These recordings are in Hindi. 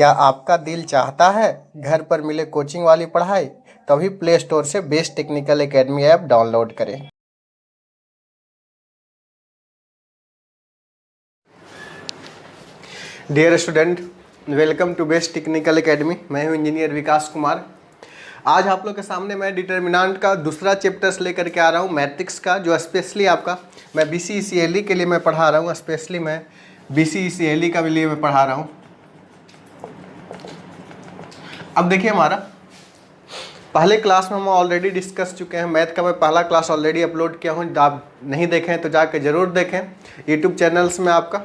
क्या आपका दिल चाहता है घर पर मिले कोचिंग वाली पढ़ाई? तभी प्ले स्टोर से Best Technical Academy app download करें। Dear student, welcome to Best Technical Academy. मैं हूं इंजीनियर विकास कुमार। आज आप लोग के सामने मैं डिटर्मिनेंट का दूसरा चैप्टर्स लेकर के आ रहा हूं, मैट्रिक्स का, जो स्पेशली आपका मैं BCECLE के लिए मैं पढ़ा रहा हूं। स्पेशली मैं BCECLE का लिए मैं पढ़ा रहा हूं। अब देखिए, हमारा पहले क्लास में हम ऑलरेडी डिस्कस चुके हैं। मैथ का मैं पहला क्लास ऑलरेडी अपलोड किया हूँ। आप नहीं देखें तो जाकर ज़रूर देखें यूट्यूब चैनल्स में आपका।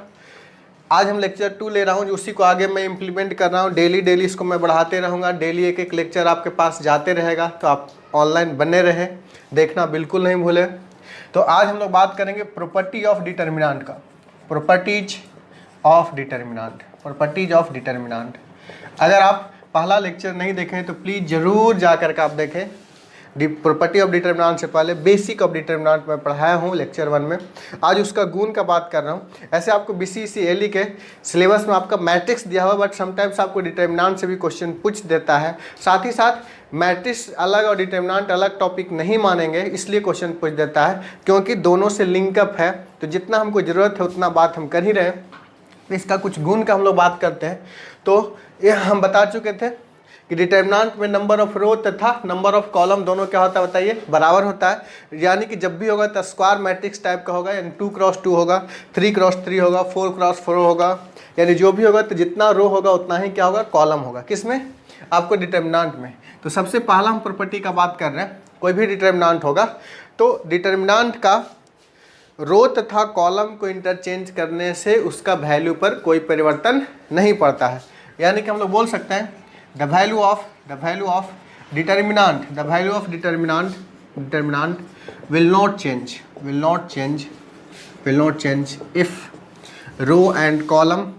आज हम लेक्चर 2 ले रहा हूँ, उसी को आगे मैं इम्प्लीमेंट कर रहा हूँ। डेली इसको मैं बढ़ाते रहूँगा। डेली एक एक लेक्चर आपके पास जाते रहेगा, तो आप ऑनलाइन बने रहें, देखना बिल्कुल नहीं भूलें। तो आज हम लोग बात करेंगे प्रॉपर्टी ऑफ डिटर्मिनेंट का। Properties of determinant. अगर आप पहला लेक्चर नहीं देखें तो प्लीज़ ज़रूर जा करके आप देखें। प्रॉपर्टी ऑफ डिटर्मिनेंट से पहले बेसिक ऑफ डिटर्मिनेंट में पढ़ाया हूँ लेक्चर 1 में। आज उसका गुण का बात कर रहा हूँ। ऐसे आपको BCECLE के सिलेबस में आपका मैट्रिक्स दिया हुआ, बट समटाइम्स आपको डिटर्मिनेंट से भी क्वेश्चन पूछ देता है। साथ ही साथ मैट्रिक्स अलग और डिटर्मिनेंट अलग टॉपिक नहीं मानेंगे, इसलिए क्वेश्चन पूछ देता है, क्योंकि दोनों से लिंकअप है। तो जितना हमको ज़रूरत है उतना बात हम कर ही रहे हैं। इसका कुछ गुण का हम लोग बात करते हैं। तो ये हम बता चुके थे कि डिटर्मिनेंट में नंबर ऑफ रो तथा नंबर ऑफ कॉलम दोनों क्या होता है बताइए, बराबर होता है। यानी कि जब भी होगा तो स्क्वायर मैट्रिक्स टाइप का होगा, यानी 2x2 होगा, 3x3 होगा, 4x4 होगा। यानी जो भी होगा तो जितना रो होगा उतना ही क्या होगा, कॉलम होगा। किसमें? आपको डिटर्मिनेंट में। तो सबसे पहला हम प्रॉपर्टी का बात कर रहे हैं। कोई भी डिटर्मिनेंट होगा तो डिटर्मिनेंट का रो तथा कॉलम को इंटरचेंज करने से उसका वैल्यू पर कोई परिवर्तन नहीं पड़ता है। यानी कि हम लोग बोल सकते हैं the value of determinant will not change if row and column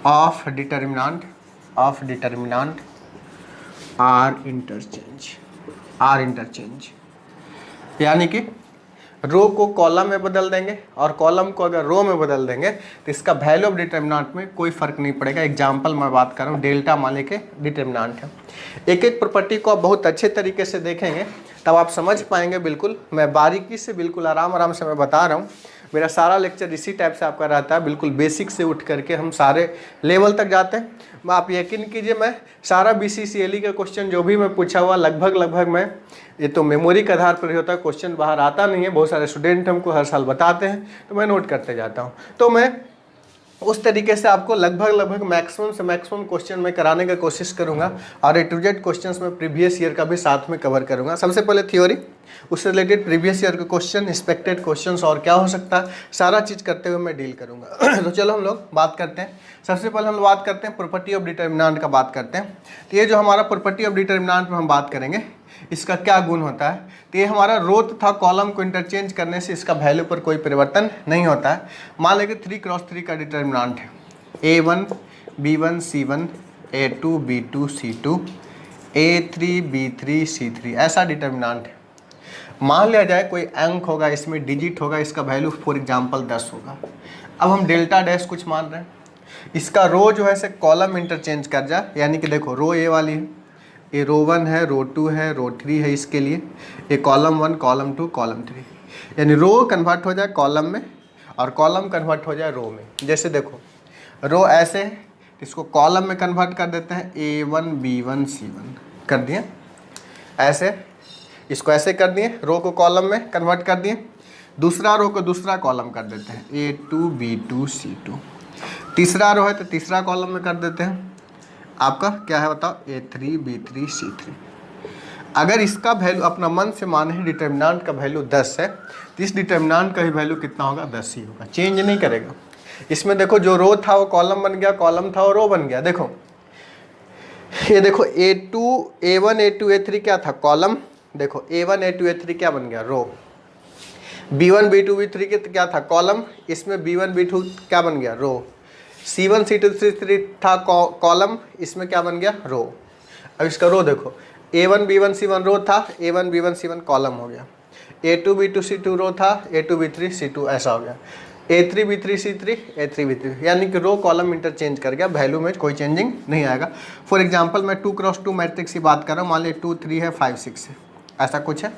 of determinant are interchange। यानी कि रो को कॉलम में बदल देंगे और कॉलम को अगर रो में बदल देंगे तो इसका वैल्यू ऑफ डिटर्मिनेंट में कोई फर्क नहीं पड़ेगा। एग्जांपल मैं बात कर रहा हूँ, डेल्टा मान लेके डिटर्मिनेंट है। एक एक प्रॉपर्टी को आप बहुत अच्छे तरीके से देखेंगे तब आप समझ पाएंगे। बिल्कुल मैं बारीकी से, बिल्कुल आराम से मैं बता रहा हूँ। मेरा सारा लेक्चर इसी टाइप से आपका रहता है। बिल्कुल बेसिक से उठ करके हम सारे लेवल तक जाते हैं। आप यकीन कीजिए, मैं सारा BCECLE का क्वेश्चन जो भी मैं पूछा हुआ लगभग मैं, ये तो मेमोरी के आधार पर ही होता है, क्वेश्चन बाहर आता नहीं है। बहुत सारे स्टूडेंट हमको हर साल बताते हैं तो मैं नोट करते जाता हूँ। तो मैं उस तरीके से आपको लगभग मैक्सिमम से मैक्सिमम क्वेश्चन मैं कराने का कोशिश करूँगा। और A to Z क्वेश्चंस में प्रीवियस ईयर का भी साथ में कवर करूँगा। सबसे पहले थ्योरी, उससे रिलेटेड प्रीवियस ईयर के क्वेश्चन, एक्सपेक्टेड क्वेश्चंस और क्या हो सकता है, सारा चीज़ करते हुए मैं डील करूँगा। तो चलो हम लोग बात करते हैं। सबसे पहले हम बात करते हैं प्रॉपर्टी ऑफ डिटर्मिनेंट का बात करते हैं। तो ये जो हमारा प्रॉपर्टी ऑफ डिटर्मिनेंट में हम बात करेंगे, इसका क्या गुण होता है। तो ये हमारा रो तथा कॉलम को इंटरचेंज करने से इसका वैल्यू पर कोई परिवर्तन नहीं होता है। मान लेंगे 3x3 का डिटर्मिनेंट है, A1 B1 C1 A2 B2 C2 A3 B3 C3, ऐसा डिटर्मिनेंट है। मान लिया जाए कोई अंक होगा, इसमें डिजिट होगा, इसका वैल्यू फॉर एग्जांपल 10 होगा। अब हम डेल्टा डैश कुछ मान रहे हैं, इसका रो जो है से कॉलम इंटरचेंज कर जाए। यानी कि देखो, रो ए वाली है, ये रो 1 है, रो 2 है, रो 3 है, इसके लिए ये कॉलम 1 कॉलम 2 कॉलम 3, यानी रो कन्वर्ट हो जाए कॉलम में और कॉलम कन्वर्ट हो जाए रो में। जैसे देखो, रो ऐसे है, इसको कॉलम में कन्वर्ट कर देते हैं, A1 B1 C1 कर दिए। ऐसे इसको ऐसे कर दिए, रो को कॉलम में कन्वर्ट कर दिए। दूसरा रो को दूसरा कॉलम कर देते हैं, A2 B2 C2। तीसरा रो है तो तीसरा कॉलम में कर देते हैं, आपका क्या है बताओ, A3 B3 C3। अगर इसका वैल्यू अपना मन से माने, डिटर्मिनेंट का वैल्यू 10 है, तो इस डिटर्मिनेंट का भी वैल्यू कितना होगा, 10 ही होगा, चेंज नहीं करेगा। इसमें देखो, जो रो था वो कॉलम बन गया, कॉलम था वो रो बन गया। देखो ये देखो, A1 A2 A3 क्या था, कॉलम। देखो A1 A2 A3 क्या बन गया, रो। B1 B2 B3 क्या था, कॉलम। इसमें B1 B2 क्या बन गया, रो। C1 C2 C3 था कॉलम, इसमें क्या बन गया, रो। अब इसका रो देखो, A1 B1 C1 रो था, A1 B1 C1 कॉलम हो गया। A2 B2 C2 रो था, A2 B3 C2 ऐसा हो गया। A3 B3 C3 A3 B3, यानी कि रो कॉलम इंटरचेंज कर गया, वैल्यू में कोई चेंजिंग नहीं आएगा। फॉर एग्जांपल मैं 2x2 मैट्रिक्स की बात कर रहा हूँ, मान लीजिए 2 3 है 5 6 है, ऐसा कुछ है।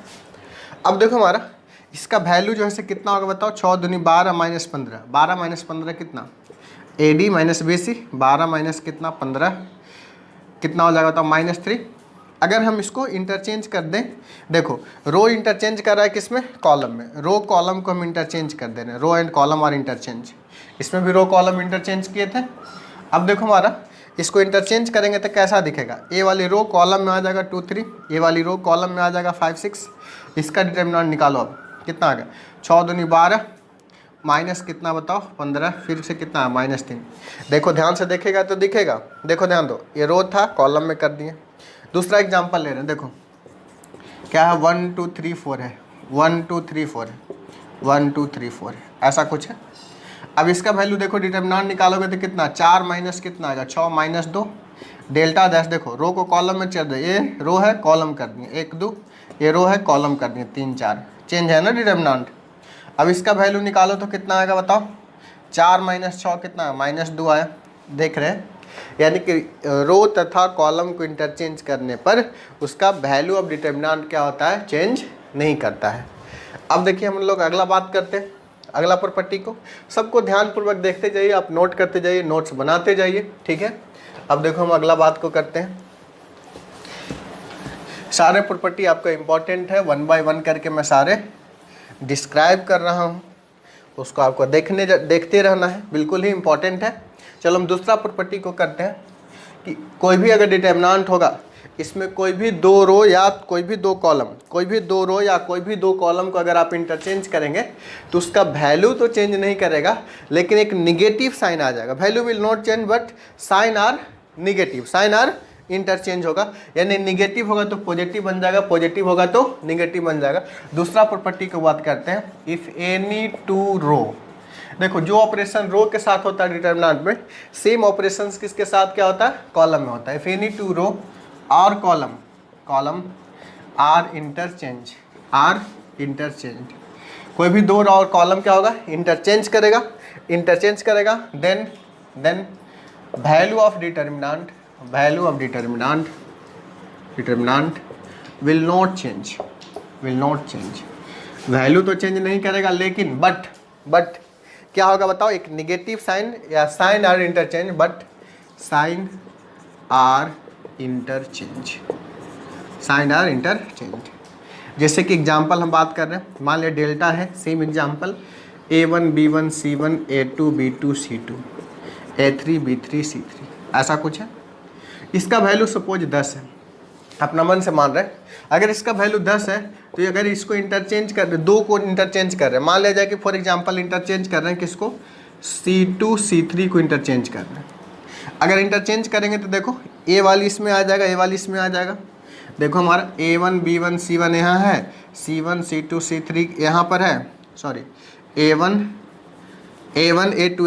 अब देखो हमारा इसका वैल्यू जो है कितना होगा बताओ, 6 दूनी 12 माइनस 15, 12 माइनस 15 कितना, AD माइनस BC, 12 माइनस कितना 15 कितना हो जाएगा बताओ, -3। अगर हम इसको इंटरचेंज कर दें, देखो रो इंटरचेंज कर रहा है किसमें, कॉलम में, रो कॉलम को हम इंटरचेंज कर दे रहे हैं, row and column are interchange, इसमें भी रो कॉलम इंटरचेंज किए थे। अब देखो हमारा इसको इंटरचेंज करेंगे तो कैसा दिखेगा, ए वाली रो कॉलम में आ जाएगा 2 3, ए वाली रो कॉलम में आ जाएगा 5 6, इसका डिटरमिनेंट निकालो। अब कितना आ गया, 6 दूनी 12 माइनस कितना बताओ 15, फिर से कितना -3। देखो ध्यान से देखेगा तो दिखेगा, देखो ध्यान दो, ये रो था कॉलम में कर दिए। दूसरा एग्जांपल ले रहे हैं, देखो क्या है, 1 2 3 4 है, 1 2 3 4 है, 1 2 3 4 है, ऐसा कुछ है। अब इसका वैल्यू देखो डिटरमिनेंट निकालोगे तो कितना, 4 माइनस कितना आएगा 6 माइनस 2, डेल्टा डैश देखो रो को कॉलम में चल रही है, ये रो है कॉलम कर दिए 1 2, ये रो है कॉलम कर दिए 3 4, चेंज है ना डिटरमिनेंट। अब इसका वैल्यू निकालो तो कितना आएगा बताओ, 4 माइनस 6 कितना है, -2 आया, देख रहे हैं। यानी कि रो तथा कॉलम को इंटरचेंज करने पर उसका वैल्यू ऑफ डिटरमिनेंट क्या होता है, चेंज नहीं करता है। अब देखिए हम लोग अगला बात करते हैं, अगला प्रॉपर्टी को, सबको ध्यानपूर्वक देखते जाइए, आप नोट करते जाइए, नोट्स बनाते जाइए, ठीक है। अब देखो हम अगला बात को करते हैं, सारे प्रॉपर्टी आपका इम्पोर्टेंट है, 1 बाय 1 करके मैं सारे डिस्क्राइब कर रहा हूँ, उसको आपको देखते रहना है, बिल्कुल ही इम्पोर्टेंट है। चलो हम दूसरा प्रॉपर्टी को करते हैं कि कोई भी अगर डिटरमिनेंट होगा, इसमें कोई भी 2 रो या कोई भी 2 कॉलम, कोई भी 2 रो या कोई भी 2 कॉलम को अगर आप इंटरचेंज करेंगे तो उसका वैल्यू तो चेंज नहीं करेगा, लेकिन एक निगेटिव साइन आ जाएगा। Value will not change but sign are negative, sign are interchange होगा, यानी निगेटिव होगा तो पॉजिटिव बन जाएगा, पॉजिटिव होगा तो निगेटिव बन जाएगा। दूसरा प्रॉपर्टी की बात करते हैं, इफ़ एनी 2 रो, देखो जो ऑपरेशन रो के साथ होता है डिटरमिनेंट में, सेम ऑपरेशन किसके साथ क्या होता है, कॉलम में होता है। इफ एनी 2 रो और कॉलम आर इंटरचेंज, कोई भी 2 रो और कॉलम क्या होगा, इंटरचेंज करेगा, then value of determinant will not change, value तो चेंज नहीं करेगा, लेकिन बट क्या होगा बताओ, एक निगेटिव साइन या sign are interchange, but sign are interchange. जैसे कि एग्जांपल हम बात कर रहे हैं, मान लिया डेल्टा है, same example A1 B1 C1 A2 B2 C2 A3 B3 C3, ऐसा कुछ है। इसका वैल्यू सपोज 10 है, अपना मन से मान रहे हैं। अगर इसका वैल्यू 10 है तो अगर इसको इंटरचेंज कर रहे, 2 को इंटरचेंज कर रहे हैं, मान लिया जाए कि फॉर एग्जांपल इंटरचेंज कर रहे हैं किसको, C2 C3 को इंटरचेंज कर रहे हैं। अगर इंटरचेंज करेंगे तो देखो ए वाली इसमें आ जाएगा, ए वाली इसमें आ जाएगा। देखो हमारा A1 B1 C1 यहाँ है, C1 C2 C3 यहाँ पर है, सॉरी A1 A2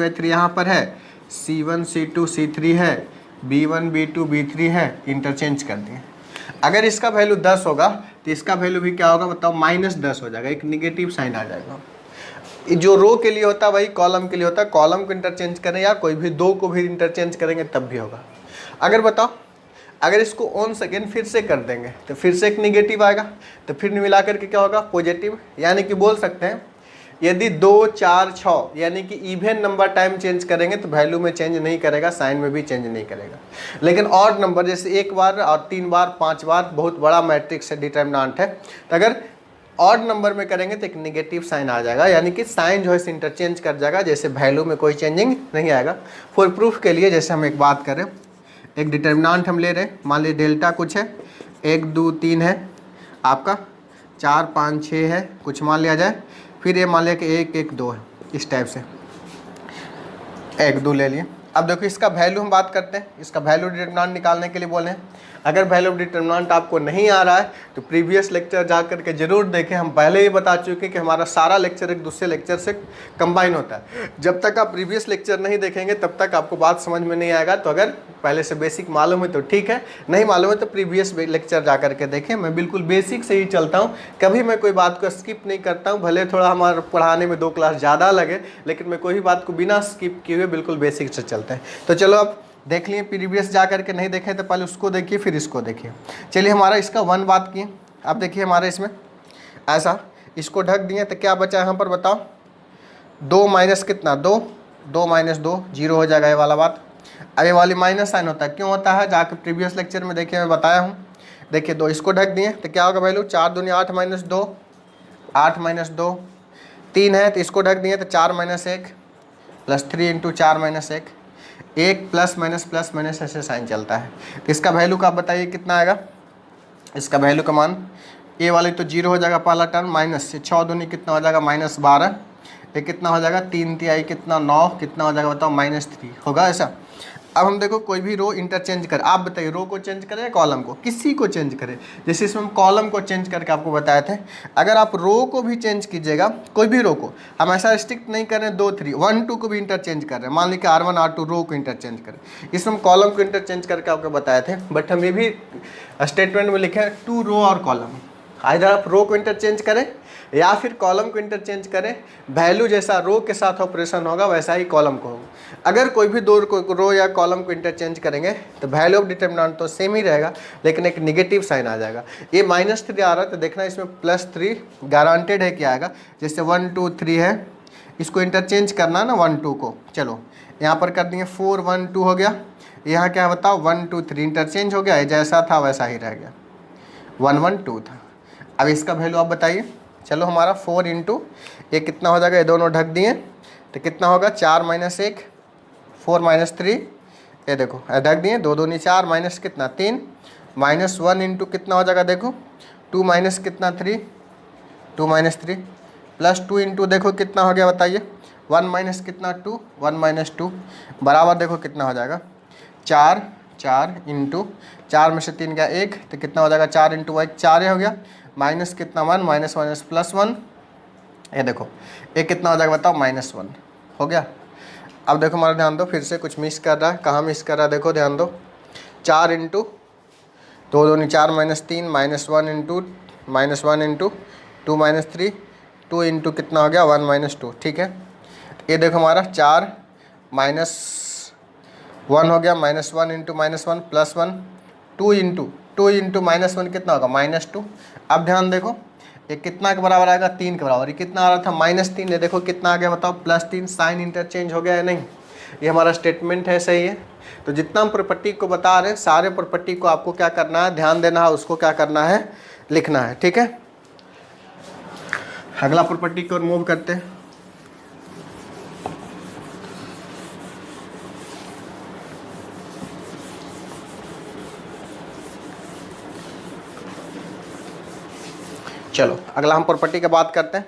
A3 यहाँ पर है, C1 C2 C3 है, B1 B2 B3 है, इंटरचेंज कर दिए। अगर इसका वैल्यू 10 होगा तो इसका वैल्यू भी क्या होगा बताओ, -10 हो जाएगा, एक निगेटिव साइन आ जाएगा। जो रो के लिए होता है वही कॉलम के लिए होता है, कॉलम को इंटरचेंज करें या कोई भी 2 को भी इंटरचेंज करेंगे तब भी होगा। अगर बताओ अगर इसको ऑन सेकेंड फिर से कर देंगे तो फिर से एक निगेटिव आएगा, तो फिर मिला करके क्या होगा, पॉजिटिव। यानी कि बोल सकते हैं यदि 2 4 6 यानी कि इवन नंबर टाइम चेंज करेंगे तो वैल्यू में चेंज नहीं करेगा, साइन में भी चेंज नहीं करेगा। लेकिन ऑड नंबर जैसे 1 बार और 3 बार 5 बार, बहुत बड़ा मैट्रिक्स है, डिटरमिनेंट है, तो अगर ऑड नंबर में करेंगे तो एक निगेटिव साइन आ जाएगा, यानी कि साइन जो है इंटरचेंज कर जाएगा, जैसे वैल्यू में कोई चेंजिंग नहीं आएगा। फॉर प्रूफ के लिए जैसे हम एक बात करें, एक डिटरमिनेंट हम ले रहे हैं, मान लीजिए डेल्टा कुछ है, 1 2 3 है आपका, 4 5 6 है कुछ मान लिया जाए, फिर ये मान लिया कि 1 1 2 है, इस टाइप से 1 2 ले लिए। अब देखो इसका वैल्यू हम बात करते हैं, इसका वैल्यू डिटरमिनेंट निकालने के लिए बोले हैं। अगर वैल्यू ऑफ डिटरमिनेंट आपको नहीं आ रहा है तो प्रीवियस लेक्चर जा करके जरूर देखें। हम पहले ही बता चुके कि हमारा सारा लेक्चर एक दूसरे लेक्चर से कंबाइन होता है। जब तक आप प्रीवियस लेक्चर नहीं देखेंगे तब तक आपको बात समझ में नहीं आएगा। तो अगर पहले से बेसिक मालूम है तो ठीक है, नहीं मालूम है तो प्रीवियस लेक्चर जा करके देखें। मैं बिल्कुल बेसिक से ही चलता हूँ, कभी मैं कोई बात को स्किप नहीं करता हूँ। भले थोड़ा हमारा पढ़ाने में 2 क्लास ज़्यादा लगे, लेकिन मैं कोई भी बात को बिना स्किप किए हुए बिल्कुल बेसिक से चलते हैं। तो चलो अब देख लिए, प्रीवियस जा करके नहीं देखें तो पहले उसको देखिए फिर इसको देखिए। चलिए हमारा इसका 1 बात किए। अब देखिए हमारे इसमें ऐसा इसको ढक दिए तो क्या बचा यहाँ पर बताओ, 2 माइनस कितना 2, 2 माइनस 2 0 हो जाएगा ये वाला बात। अब ये वाली माइनस साइन होता है, क्यों होता है जाके प्रीवियस लेक्चर में देखिए मैं बताया हूँ। देखिए 2 इसको ढक दिए तो क्या होगा वैल्यू, 4 दूनी 8 माइनस 2, 8 माइनस 2 3 है तो इसको ढक दिए तो 4 minus 1 plus 3 into 4 minus 1, 1 plus minus ऐसे साइन चलता है। तो इसका वैल्यू का आप बताइए कितना आएगा, इसका वैल्यू का मान ए वाली तो 0 हो जाएगा पहला टर्म, माइनस से 6 दूनी कितना हो जाएगा -12, ये कितना हो जाएगा 3 तिहाई कितना 9, कितना हो जाएगा बताओ -3 होगा ऐसा। अब हम देखो कोई भी रो इंटरचेंज कर, आप बताइए रो को चेंज करें या कॉलम को, किसी को चेंज करें। जैसे इसमें हम कॉलम को चेंज करके आपको बताए थे, अगर आप रो को भी चेंज कीजिएगा, कोई भी रो को, हम ऐसा स्ट्रिक्ट नहीं कर रहे हैं 2 3 1 2 को भी इंटरचेंज कर रहे हैं। मान लीजिए R1 R2 रो को इंटरचेंज करें, इसमें हम कॉलम को इंटरचेंज करके आपको बताए थे। बट हम ये भी स्टेटमेंट में लिखे हैं 2 रो और कॉलम, इधर आप रो को इंटरचेंज करें या फिर कॉलम को इंटरचेंज करें। वैल्यू जैसा रो के साथ ऑपरेशन होगा वैसा ही कॉलम को होगा। अगर कोई भी 2 रो या कॉलम को इंटरचेंज करेंगे तो वैल्यू ऑफ डिटरमिनेंट तो सेम ही रहेगा, लेकिन एक निगेटिव साइन आ जाएगा। ये -3 आ रहा है तो देखना इसमें +3 गारंटेड है कि आएगा। जैसे 1 2 3 है, इसको इंटरचेंज करना ना 1 2 को, चलो यहाँ पर कर दिए 4 1 2 हो गया। यहाँ क्या बताओ 1 2 3 इंटरचेंज हो गया, जैसा था वैसा ही रह गया, 1 1 2 था। अब इसका वैल्यू आप बताइए। चलो हमारा 4 इंटू ये कितना हो जाएगा, ये दोनों ढक दिए तो कितना होगा 4 माइनस 1 4 माइनस 3, ये देखो ढक दिए 2 दूनी 4 माइनस कितना 3, -1 इंटू कितना हो जाएगा देखो 2 माइनस कितना 3, 2 माइनस 3 प्लस 2 इंटू देखो कितना हो गया बताइए 1 माइनस कितना 2, 1 माइनस 2 बराबर देखो कितना हो जाएगा 4 4 इंटू 4 में से 3 गया 1 तो कितना हो जाएगा 4 इंटू 1 4 हो गया, माइनस कितना 1 माइनस माइनस +1, ये देखो ये कितना हो जाएगा बताओ -1 हो गया। अब देखो हमारा ध्यान दो, फिर से कुछ मिस कर रहा है, कहाँ मिस कर रहा है देखो ध्यान दो, 4 इंटू 2 दूनी 4 माइनस 3 -1 इंटू 2 माइनस 3 2 इंटू कितना हो गया 1 माइनस 2, ठीक है। ये देखो हमारा 4 -1 हो गया, -1 इंटू -1 +1 2 इंटू -1 कितना होगा -2। अब ध्यान देखो ये कितना के बराबर आएगा 3 के बराबर, ये कितना आ रहा था -3, ये देखो कितना आ गया बताओ +3, साइन इंटरचेंज हो गया है नहीं, ये हमारा स्टेटमेंट है सही है। तो जितना हम प्रॉपर्टी को बता रहे हैं सारे प्रॉपर्टी को आपको क्या करना है ध्यान देना है, उसको क्या करना है लिखना है, ठीक है। अगला प्रॉपर्टी की ओर मूव करते हैं। चलो अगला हम प्रॉपर्टी की बात करते हैं।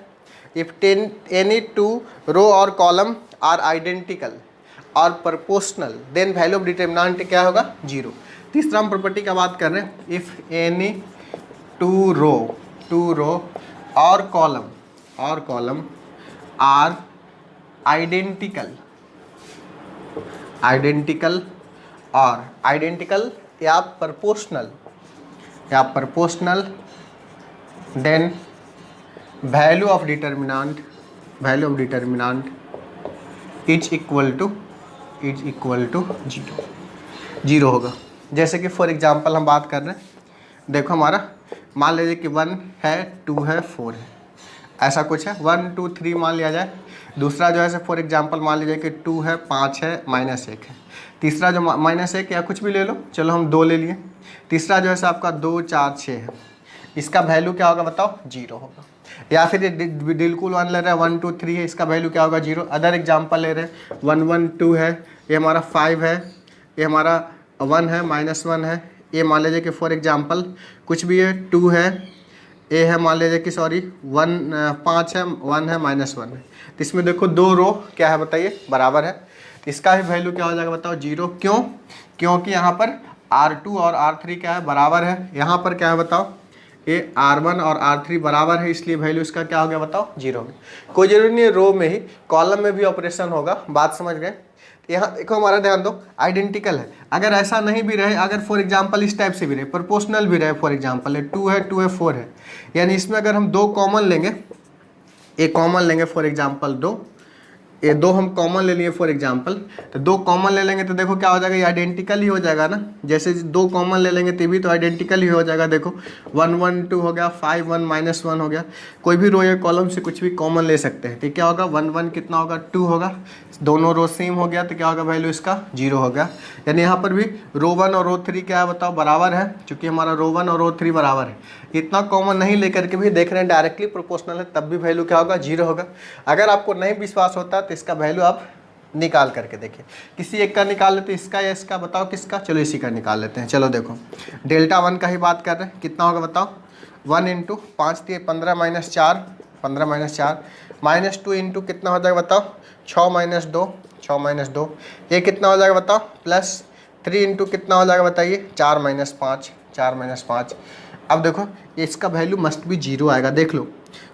इफ एनी 2 रो और कॉलम आर आइडेंटिकल और proportional then value of determinant क्या होगा 0। तीसरा हम प्रॉपर्टी का बात कर रहे हैं। इफ एनी 2 रो और कॉलम आर आइडेंटिकल या proportional then value of determinant is equal to 0 होगा। जैसे कि फॉर एग्जांपल हम बात कर रहे हैं, देखो हमारा मान लीजिए कि 1 है 2 है 4 है, ऐसा कुछ है 1 2 3 मान लिया जाए। दूसरा जो है फॉर एग्जांपल मान लीजिए कि 2 है 5 है -1 है। तीसरा जो -1 या कुछ भी ले लो, चलो हम 2 ले लिए। तीसरा जो है आपका 2 4 6 है, इसका वैल्यू क्या होगा बताओ 0 होगा। या फिर बिल्कुल 1 ले रहे हैं 1 2 3 है, इसका वैल्यू क्या होगा 0। अदर एग्जांपल ले रहे हैं 1 1 2 है, ये हमारा 5 है, ये हमारा 1 है -1 है, ये मान लीजिए कि फॉर एग्जांपल कुछ भी है 2 है, ये है मान लीजिए कि 5 है 1 है -1 है। तो इसमें देखो 2 रो क्या है बताइए बराबर है, इसका भी वैल्यू क्या हो जाएगा बताओ 0। क्यों? क्योंकि यहाँ पर R2 और R3 क्या है, बराबर है। यहाँ पर क्या है बताओ, ये R1 और R3 बराबर है, इसलिए वैल्यू इसका क्या हो गया बताओ, 0 हो गया। कोई जरूरी नहीं है रो में ही, कॉलम में भी ऑपरेशन होगा, बात समझ गए। यहाँ देखो हमारा ध्यान दो, आइडेंटिकल है। अगर ऐसा नहीं भी रहे, अगर फॉर एग्जांपल इस टाइप से भी रहे, प्रोपोर्शनल भी रहे, फॉर एग्जांपल 2 है 2 है 4 है, यानी इसमें अगर हम 2 कॉमन लेंगे, एक कॉमन लेंगे फॉर एग्जांपल 2, ये 2 हम कॉमन ले लिए फॉर एग्जांपल, तो 2 कॉमन ले लेंगे तो देखो क्या हो जाएगा, ये आइडेंटिकल ही हो जाएगा ना। जैसे 2 कॉमन ले लेंगे तो भी तो आइडेंटिकल ही हो जाएगा। देखो 1 1 2 हो गया, 5 1 -1 हो गया। कोई भी रो या कॉलम से कुछ भी कॉमन ले सकते हैं, ठीक। क्या होगा, 1 1 कितना होगा, 2 होगा, दोनों रो सेम हो गया तो क्या होगा, वैल्यू इसका 0 हो गया। यानी यहाँ पर भी रो 1 और रो 3 क्या है बताओ, बराबर है। चूंकि हमारा रो 1 और रो 3 बराबर है, इतना कॉमन नहीं लेकर के भी देख रहे हैं डायरेक्टली प्रोपोर्शनल है, तब भी वैल्यू क्या होगा, 0 होगा। अगर आपको नहीं विश्वास होता तो इसका वैल्यू आप निकाल करके देखिए, किसी एक का निकाल लेते, इसका या इसका, बताओ किसका, चलो इसी का निकाल लेते हैं। चलो देखो डेल्टा 1 का ही बात कर रहे हैं, कितना होगा बताओ, 1 × 5 × 15 - 4 15 - 4 -2 × कितना हो जाएगा बताओ, 6 - 2 6 - 2, ये कितना हो जाएगा बताओ, +3 × कितना हो जाएगा बताइए, 4 - 5 4 - 5। अब देखो इसका वैल्यू मस्ट भी 0 आएगा, देख लो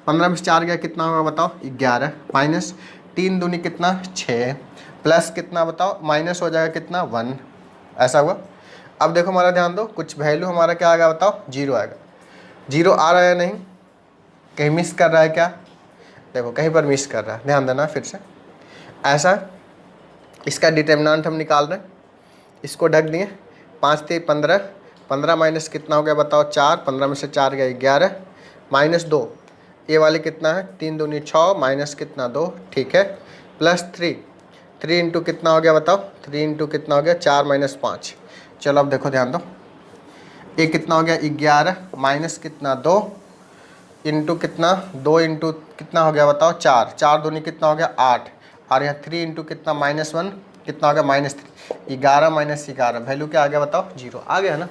15 में से 4 गया कितना होगा बताओ, 11 -3 दूनी कितना 6 प्लस कितना बताओ, माइनस हो जाएगा कितना 1, ऐसा हुआ। अब देखो हमारा ध्यान दो, कुछ वैल्यू हमारा क्या आएगा बताओ, 0 आएगा। 0 आ रहा है नहीं, कहीं मिस कर रहा है क्या, देखो कहीं पर मिस कर रहा है, ध्यान देना फिर से। ऐसा इसका डिटर्मिनेंट हम निकाल रहे हैं, इसको ढक दिए, 5 × 15 15 माइनस कितना हो गया बताओ 4, 15 में से 4 गया 11 -2, ये वाले कितना है 3 दूनी 6 माइनस कितना 2, ठीक है, +3 3 × कितना हो गया बताओ, 3 × कितना हो गया 4 - 5। चलो अब देखो ध्यान दो, ये कितना हो गया 11 माइनस कितना 2 इंटू कितना 2 × कितना हो गया बताओ 4 4 दूनी कितना हो गया 8, और यहाँ 3 × कितना -1 कितना हो गया -3, 11 - 11 वैल्यू क्या आ गया बताओ, 0 आ गया ना।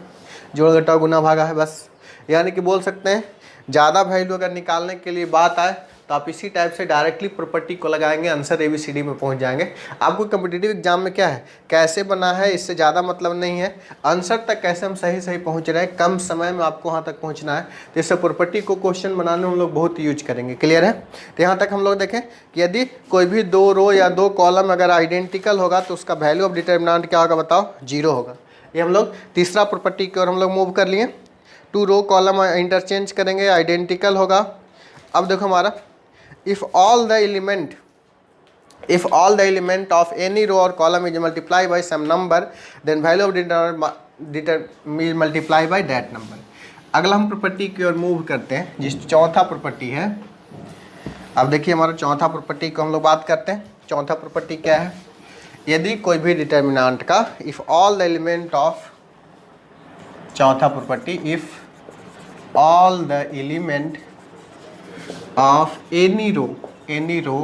जोड़ घटा गुना भागा है बस। यानी कि बोल सकते हैं ज़्यादा वैल्यू अगर निकालने के लिए बात आए तो आप इसी टाइप से डायरेक्टली प्रॉपर्टी को लगाएंगे, आंसर ABCD में पहुंच जाएंगे। आपको कम्पिटिटिव एग्जाम में क्या है, कैसे बना है इससे ज़्यादा मतलब नहीं है, आंसर तक कैसे हम सही पहुंच रहे हैं, कम समय में आपको वहां तक पहुंचना है। तो इससे प्रॉपर्टी को क्वेश्चन बनाने में हम लोग बहुत यूज करेंगे, क्लियर है। तो यहाँ तक हम लोग देखें कि यदि कोई भी 2 रो या 2 कॉलम अगर आइडेंटिकल होगा तो उसका वैल्यू ऑफ डिटर्मिनेंट क्या होगा बताओ, 0 होगा। ये हम लोग तीसरा प्रॉपर्टी की ओर हम लोग मूव कर लिए। 2 रो कॉलम इंटरचेंज करेंगे, आइडेंटिकल होगा। अब देखो हमारा if all the element of any row or column is multiplied by some number, then value of determinant multiply by that number। अगला हम प्रॉपर्टी की ओर मूव करते हैं, जिस चौथा प्रॉपर्टी है। अब देखिए हमारा चौथा प्रॉपर्टी को हम लोग बात करते हैं। चौथा प्रॉपर्टी क्या है, यदि कोई भी डिटर्मिनेंट का if all the element of, चौथा property if all the element of any row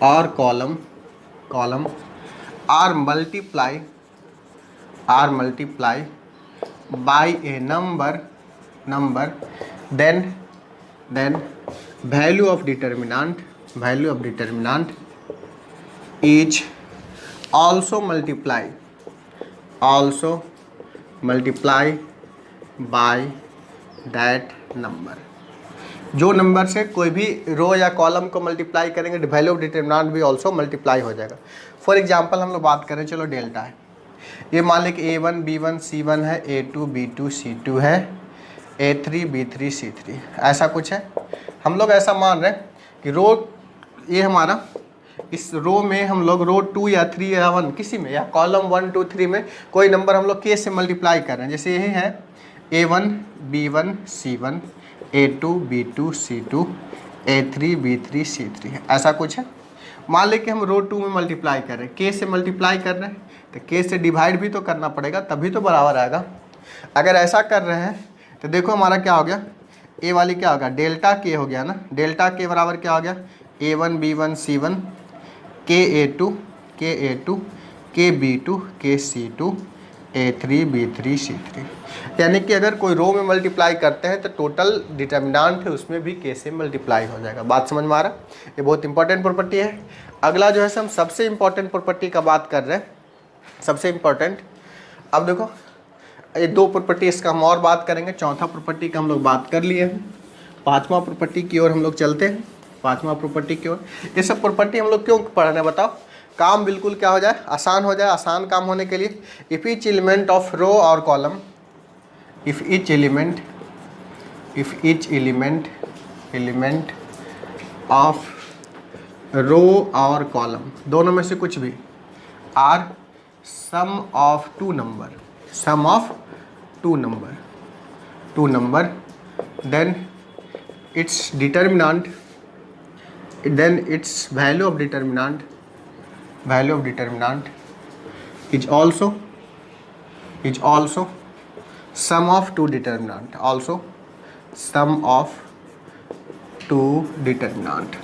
or column are multiply by a number then value of determinant is also multiply by that number। जो नंबर से कोई भी रो या कॉलम को मल्टीप्लाई करेंगे वैल्यू ऑफ डिटर्मिनेंट भी ऑल्सो मल्टीप्लाई हो जाएगा। फॉर एग्जांपल हम लोग बात करें, चलो डेल्टा है, ये मान लें कि A1 B1 C1 है, A2 B2 C2 है, A3 B3 C3 ऐसा कुछ है। हम लोग ऐसा मान रहे हैं कि रो ये हमारा, इस रो में हम लोग रो 2 या 3 या 1 किसी में, या कॉलम 1 2 3 में कोई नंबर हम लोग K से मल्टीप्लाई कर रहे हैं। जैसे यही है A1 B1 C1, A2 B2 C2, A3 B3 C3 ऐसा कुछ है। मान लें कि हम रो 2 में मल्टीप्लाई कर रहे हैं, K से मल्टीप्लाई कर रहे हैं तो K से डिवाइड भी तो करना पड़ेगा, तभी तो बराबर आएगा। अगर ऐसा कर रहे हैं तो देखो हमारा क्या हो गया, ए वाली क्या हो गया डेल्टा K हो गया ना, डेल्टा K बराबर क्या हो गया A1 B1 C1 K A2 K B2 K C2 A3 B3 C3। यानी कि अगर कोई रो में मल्टीप्लाई करते हैं तो टोटल डिटर्मिनेंट है उसमें भी K से मल्टीप्लाई हो जाएगा। बात समझ में आ रहा है, ये बहुत इंपॉर्टेंट प्रॉपर्टी है। अगला जो है हम सबसे इंपॉर्टेंट प्रॉपर्टी का बात कर रहे हैं, सबसे इंपॉर्टेंट। अब देखो ये दो प्रॉपर्टी इसका हम और बात करेंगे, चौथा प्रॉपर्टी का हम लोग बात कर लिए हैं, पांचवा प्रॉपर्टी की ओर हम लोग चलते हैं। पांचवा प्रॉपर्टी की ओर, ये सब प्रॉपर्टी हम लोग क्यों पढ़ रहे हैं बताओ, काम बिल्कुल क्या हो जाए, आसान हो जाए। आसान काम होने के लिए if each element of row और column, if each element of row और कॉलम दोनों में से कुछ भी are sum of two number then its determinant, then its value of determinant is also sum of two determinant, also sum of two determinant।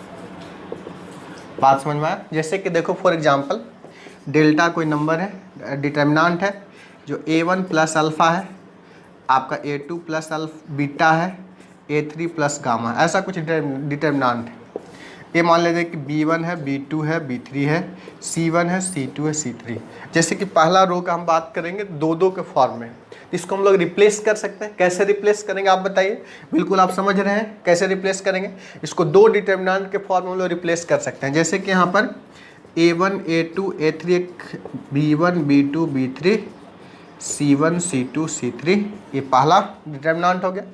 बात समझ में आया? जैसे कि देखो फॉर एग्जांपल डेल्टा कोई नंबर है, डिटर्मिनेंट है जो a1 प्लस अल्फ़ा है, आपका a2 प्लस बीटा है, a3 प्लस गामा, ऐसा कुछ डिटर्मिनेंट है। ये मान लीजिए कि b1 है, b2 है, b3 है, c1 है, c2 है, c3। जैसे कि पहला रो का हम बात करेंगे दो के फॉर्म में, इसको हम लोग रिप्लेस कर सकते हैं। कैसे रिप्लेस करेंगे आप बताइए? बिल्कुल आप समझ रहे हैं कैसे रिप्लेस करेंगे। इसको दो डिटर्मिनेंट के फॉर्म में हम लोग रिप्लेस कर सकते हैं। जैसे कि यहाँ पर a1 a2 a3 एक b1 b2 b3 c1 c2 c3, ये पहला डिटर्मिनेंट हो गया।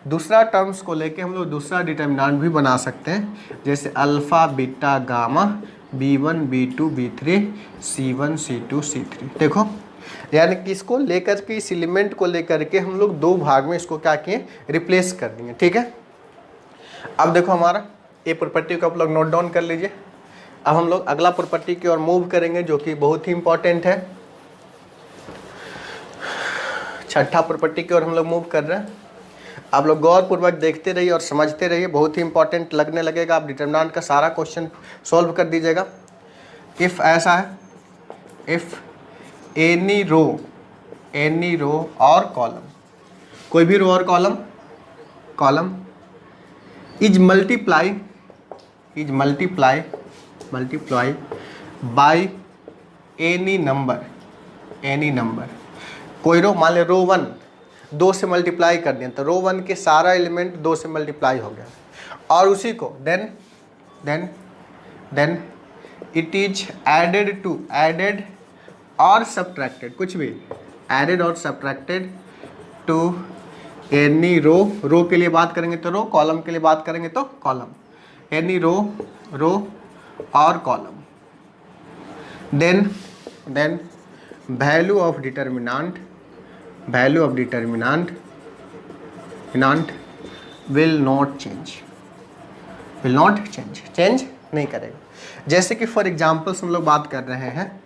दूसरा टर्म्स को लेके हम लोग दूसरा डिटर्मिनेंट भी बना सकते हैं, जैसे alpha beta gamma b1 b2 b3 c1 c2 c3। देखो यानी कि इसको लेकर के, इस एलिमेंट को लेकर के हम लोग दो भाग में इसको क्या किए, रिप्लेस कर देंगे। ठीक है, अब देखो हमारा ये प्रॉपर्टी को आप लोग नोट डाउन कर लीजिए। अब हम लोग अगला प्रॉपर्टी की ओर मूव करेंगे जो कि बहुत ही इंपॉर्टेंट है। छठा प्रॉपर्टी की ओर हम लोग मूव कर रहे हैं। आप लोग गौरपूर्वक देखते रहिए और समझते रहिए, बहुत ही इंपॉर्टेंट लगने लगेगा। आप डिटर्मिनेंट का सारा क्वेश्चन सॉल्व कर दीजिएगा। इफ़ ऐसा है, इफ़ एनी रो और कॉलम, कोई भी रो और column is multiply by any number. कोई रो, मान ले रो 1 2 से मल्टीप्लाई कर दिया, तो रो 1 के सारा एलिमेंट 2 से मल्टीप्लाई हो गया, और उसी को देन इट इज एडेड और सब्ट्रैक्टेड, कुछ भी एडेड और सब्ट्रैक्टेड टू एनी रो के लिए बात करेंगे तो रो, कॉलम के लिए बात करेंगे तो कॉलम, एनी रो और column. Then value of determinant will not change नहीं करेगा। जैसे कि फॉर एग्जाम्पल्स हम लोग बात कर रहे हैं,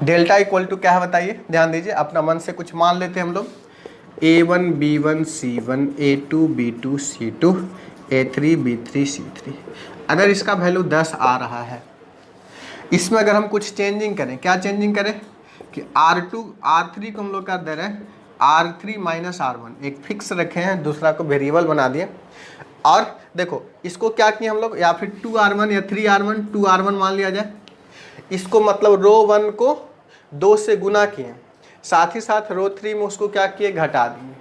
डेल्टा इक्वल टू क्या है बताइए, ध्यान दीजिए, अपना मन से कुछ मान लेते हैं हम लोग, a1 b1 c1 a2 b2 c2 a3 b3 c3। अगर इसका वैल्यू 10 आ रहा है, इसमें अगर हम कुछ चेंजिंग करें, क्या चेंजिंग करें कि R3 को हम लोग क्या दे रहे हैं, R3 माइनस R1, एक फिक्स रखे हैं, दूसरा को वेरिएबल बना दिए। और देखो इसको क्या किए हम लोग, या फिर 2R1 या 3R1 2R1 मान लिया जाए। इसको मतलब रो 1 को 2 से गुना किए, साथ ही साथ रो 3 में उसको क्या किए, घटा दिए,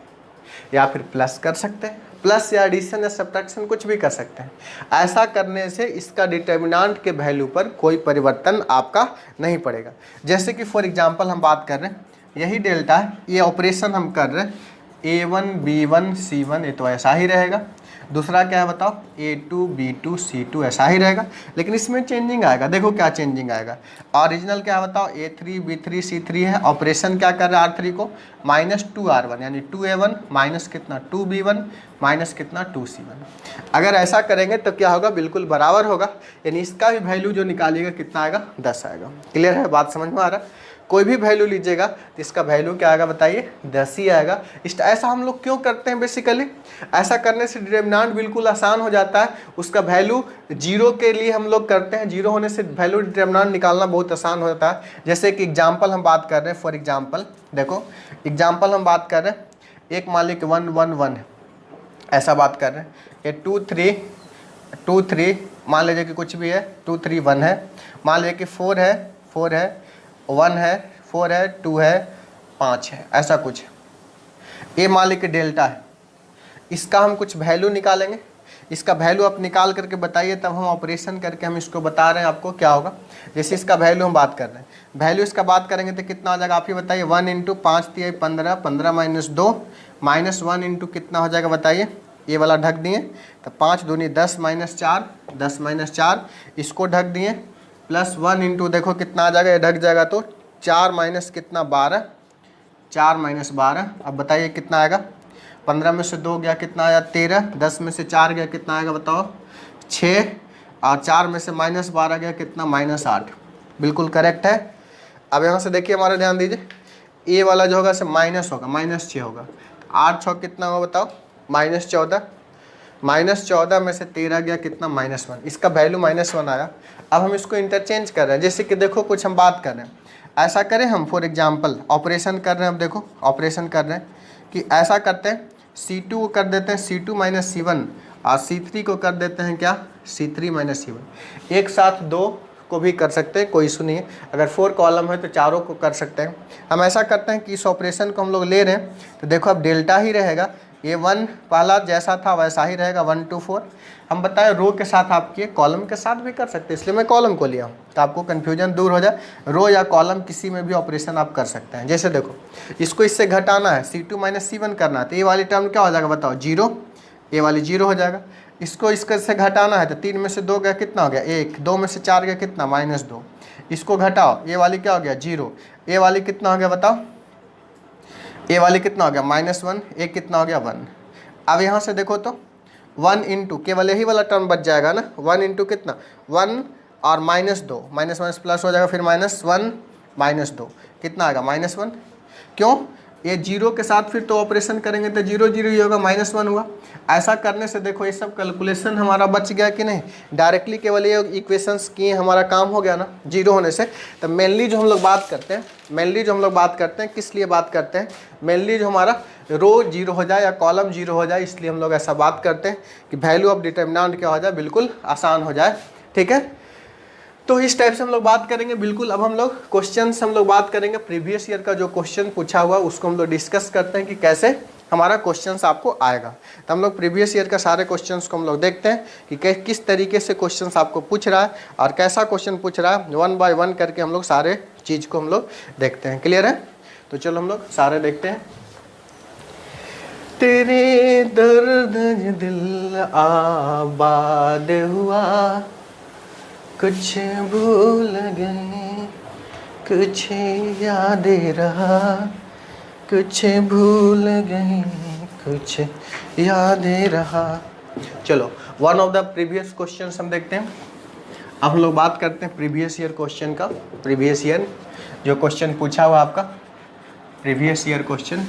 या फिर प्लस कर सकते हैं, प्लस या एडिशन या सब्ट्रैक्शन कुछ भी कर सकते हैं। ऐसा करने से इसका डिटर्मिनेंट के वैल्यू पर कोई परिवर्तन आपका नहीं पड़ेगा। जैसे कि फॉर एग्जांपल हम बात कर रहे हैं, यही डेल्टा है, ये ऑपरेशन हम कर रहे हैं, a1 b1 c1, ये तो ऐसा ही रहेगा। दूसरा क्या है बताओ, a2 b2 c2, ऐसा ही रहेगा। लेकिन इसमें चेंजिंग आएगा, देखो क्या चेंजिंग आएगा। ओरिजिनल क्या है बताओ, a3 b3 c3 है, ऑपरेशन क्या कर रहा है R3 को, माइनस 2R1 यानी 2a1 माइनस कितना 2b1 माइनस कितना 2c1। अगर ऐसा करेंगे तो क्या होगा, बिल्कुल बराबर होगा, यानी इसका भी वैल्यू जो निकालिएगा कितना आएगा, 10 आएगा। क्लियर है, बात समझ में आ रहा है? कोई भी वैल्यू लीजिएगा तो इसका वैल्यू क्या आएगा बताइए, 10 ही आएगा। ऐसा हम लोग क्यों करते हैं, बेसिकली ऐसा करने से डिटर्मिनेंट बिल्कुल आसान हो जाता है। उसका वैल्यू 0 के लिए हम लोग करते हैं, 0 होने से वैल्यू डिटर्मिनेंट निकालना बहुत आसान होता है। जैसे कि एग्जाम्पल हम बात कर रहे हैं, फॉर एग्जाम्पल देखो, एग्जाम्पल हम बात कर रहे हैं, एक मान लीजिए 1 1 1 ऐसा बात कर रहे हैं, ये 2 3 मान लीजिए कि कुछ भी है, 2 3 1 है, मान लीजिए कि 4 है 1 है 4 है 2 है 5 है, ऐसा कुछ है। ये मान ली कि डेल्टा है, इसका हम कुछ वैल्यू निकालेंगे, इसका वैल्यू आप निकाल करके बताइए, तब हम ऑपरेशन करके हम इसको बता रहे हैं आपको क्या होगा। जैसे इसका वैल्यू हम बात कर रहे हैं, वैल्यू इसका बात करेंगे तो कितना हो जाएगा आप ही बताइए। 1 इंटू 5 तिहाई 15, 15 माइनस 2 माइनस 1 इंटू कितना हो जाएगा बताइए, ये वाला ढक दिए तो 5 दूनी 10 माइनस 4, 10 माइनस 4 इसको ढक दिए, प्लस 1 इंटू देखो कितना आ जाएगा, ये ढक जाएगा तो 4 माइनस कितना 12, 4 माइनस 12, अब बताइए कितना आएगा। 15 में से 2 गया कितना आया 13, 10 में से 4 गया कितना आएगा बताओ 6, और 4 में से माइनस 12 गया कितना -8, बिल्कुल करेक्ट है। अब यहाँ से देखिए हमारा ध्यान दीजिए, ए वाला जो होगा से माइनस होगा, -6 होगा, 8 6 कितना होगा बताओ -14, -14 में से 13 गया कितना -1, इसका वैल्यू -1 आया। अब हम इसको इंटरचेंज कर रहे हैं, जैसे कि देखो कुछ हम बात कर रहे हैं, ऐसा करें हम फॉर एग्जांपल ऑपरेशन कर रहे हैं। अब देखो ऑपरेशन कर रहे हैं कि ऐसा करते हैं, C2 को कर देते हैं C2 माइनस C1 और C3 को कर देते हैं क्या C3 माइनस C1। एक साथ 2 को भी कर सकते हैं, कोई इशू नहीं है। अगर 4 कॉलम है तो चारों को कर सकते हैं। हम ऐसा करते हैं कि इस ऑपरेशन को हम लोग ले रहे हैं तो देखो अब डेल्टा ही रहेगा, ये 1 पहला जैसा था वैसा ही रहेगा 1 2 4। हम बताएं रो के साथ आप किए, कॉलम के साथ भी कर सकते हैं, इसलिए मैं कॉलम को लिया हूँ तो आपको कन्फ्यूजन दूर हो जाए। रो या कॉलम किसी में भी ऑपरेशन आप कर सकते हैं। जैसे देखो इसको इससे घटाना है, C2 माइनस C1 करना है तो ये वाली टर्म क्या हो जाएगा बताओ 0, ये वाली 0 हो जाएगा। इसको इसके से घटाना है तो 3 में से 2 गया कितना हो गया 1, 2 में से 4 गया कितना -2, इसको घटाओ, ये वाली क्या हो गया 0, ये वाली कितना हो गया बताओ, ये वाली कितना हो गया -1, एक कितना हो गया 1। अब यहाँ से देखो तो 1 इंटू केवल यही वाला टर्म बच जाएगा ना, 1 इंटू कितना 1 और -2, माइनस प्लस हो जाएगा, फिर -1 -2 कितना आएगा -1। क्यों, ये 0 के साथ फिर तो ऑपरेशन करेंगे तो 0 0 ही होगा, -1 हुआ। ऐसा करने से देखो ये सब कैलकुलेशन हमारा बच गया कि नहीं, डायरेक्टली केवल ये इक्वेशंस किए हमारा काम हो गया ना 0 होने से। तो मेनली जो हम लोग बात करते हैं, किस लिए बात करते हैं, मेनली जो हमारा रो 0 हो जाए या कॉलम 0 हो जाए, इसलिए हम लोग ऐसा बात करते हैं कि वैल्यू ऑफ डिटर्मिनेंट क्या हो जाए, बिल्कुल आसान हो जाए। ठीक है, तो इस टाइप से हम लोग बात करेंगे बिल्कुल। अब हम लोग क्वेश्चंस हम लोग बात करेंगे, प्रीवियस ईयर का जो क्वेश्चन पूछा हुआ उसको हम लोग डिस्कस करते हैं कि कैसे हमारा क्वेश्चंस आपको आएगा। तो हम लोग प्रीवियस ईयर का सारे क्वेश्चंस को हम लोग देखते हैं कि किस तरीके से क्वेश्चंस आपको पूछ रहा है और कैसा क्वेश्चन पूछ रहा है, 1 बाय 1 करके हम लोग सारे चीज़ को हम लोग देखते हैं। क्लियर है, तो चलो हम लोग सारे देखते हैं। तेरे दर्द दिल आबाद हुआ, कुछ भूल गए, कुछ याद रहा, कुछ भूल गए, कुछ याद रहा। चलो one of the previous question हम देखते हैं। अब हम लोग बात करते हैं प्रीवियस ईयर क्वेश्चन का। प्रीवियस ईयर जो क्वेश्चन पूछा हुआ आपका, प्रीवियस ईयर क्वेश्चन